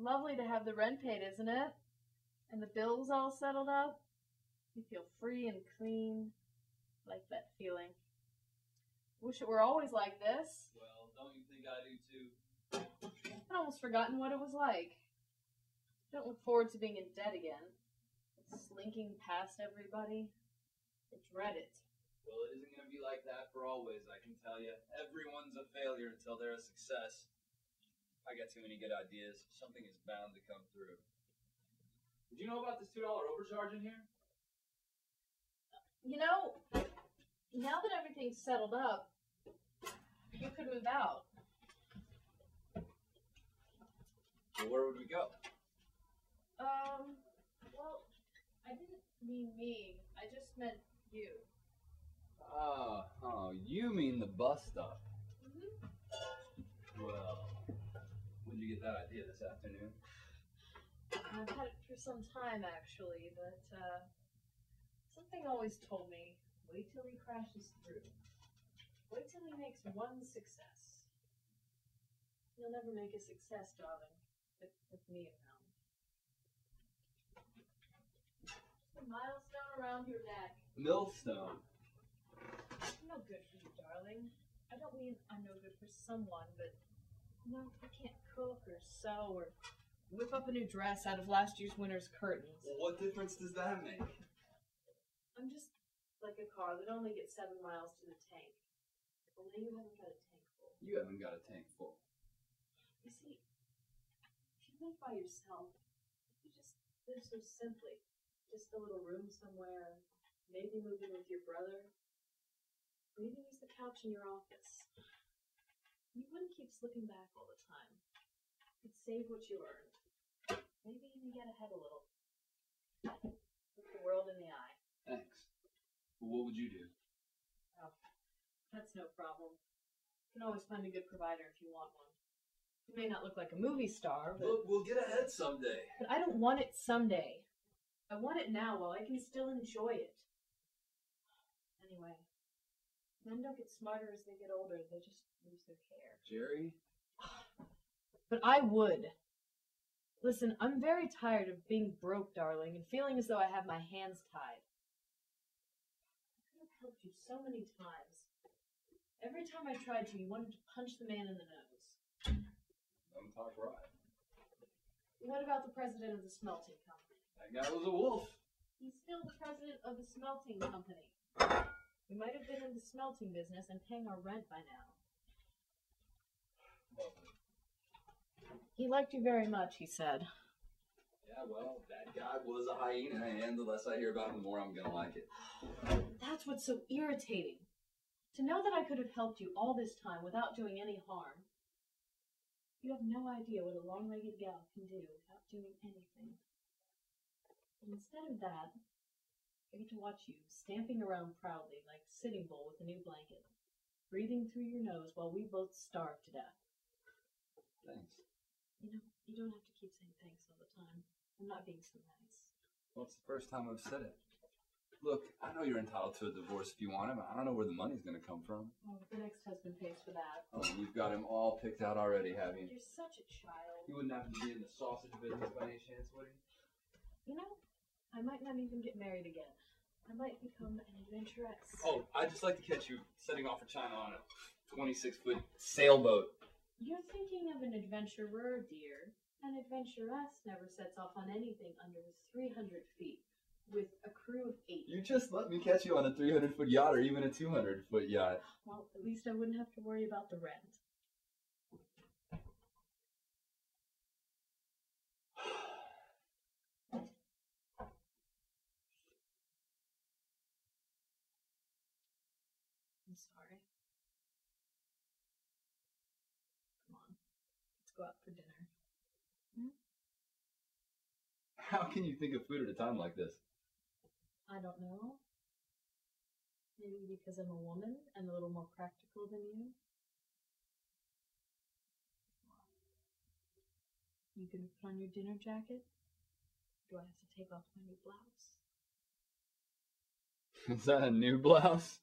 lovely to have the rent paid, isn't it? And the bills all settled up. You feel free and clean. Like that feeling. Wish it were always like this. Well, don't you think I do too? I'd almost forgotten what it was like. Don't look forward to being in debt again. Slinking past everybody. I dread it. Well, it isn't going to be like that for always, I can tell you. Everyone's a failure until they're a success. I got too many good ideas. Something is bound to come through. Did you know about this $2 overcharge in here? You know, now that everything's settled up, you could move out. Well, where would we go? Well, I didn't mean me. I just meant you. Oh, you mean the bus stop. Mm-hmm. Well, when did you get that idea this afternoon? I've had it for some time, actually, but, something always told me, wait till he crashes through. Wait till he makes one success. You'll never make a success, darling, with me around. Just a milestone around your neck. Millstone. I'm no good for you, darling. I don't mean I'm no good for someone, but, I can't cook or sew or whip up a new dress out of last year's winter's curtains. Well, what difference does that make? I'm just like a car that only gets 7 miles to the tank. Only you haven't got a tank full. You haven't got a tank full. You see, if you live by yourself, you just live so simply. Just a little room somewhere, maybe move in with your brother, or even use the couch in your office. You wouldn't keep slipping back all the time. You'd save what you earned. Maybe even get ahead a little. Look the world in the eye. Thanks. Well, what would you do? Oh, that's no problem. You can always find a good provider if you want one. You may not look like a movie star, but... We'll get ahead someday. But I don't want it someday. I want it now while I can still enjoy it. Anyway, men don't get smarter as they get older. They just lose their hair. Jerry? But I would. Listen, I'm very tired of being broke, darling, and feeling as though I have my hands tied. I could have helped you so many times. Every time I tried to, you wanted to punch the man in the nose. Don't talk right. What about the president of the smelting company? That guy was a wolf. He's still the president of the smelting company. We might have been in the smelting business and paying our rent by now. Lovely. He liked you very much, he said. Yeah, well, that guy was a hyena, and the less I hear about him, the more I'm gonna like it. That's what's so irritating. To know that I could have helped you all this time without doing any harm. You have no idea what a long-legged gal can do without doing anything. And instead of that, I get to watch you stamping around proudly like Sitting Bull with a new blanket, breathing through your nose while we both starve to death. Thanks. You don't have to keep saying thanks all the time. I'm not being so nice. Well, it's the first time I've said it. Look, I know you're entitled to a divorce if you want it, but I don't know where the money's going to come from. Oh, the next husband pays for that. Oh, you've got him all picked out already, have you? You're such a child. He wouldn't happen to be in the sausage business by any chance, would he? I might not even get married again. I might become an adventuress. Oh, I'd just like to catch you setting off for China on a 26-foot sailboat. You're thinking of an adventurer, dear. An adventuress never sets off on anything under 300 feet with a crew of 8. You just let me catch you on a 300-foot yacht or even a 200-foot yacht. Well, at least I wouldn't have to worry about the rent. I'm sorry. Come on, let's go out for dinner. How can you think of food at a time like this? I don't know. Maybe because I'm a woman and a little more practical than you. You gonna put on your dinner jacket? Do I have to take off my new blouse? Is that a new blouse?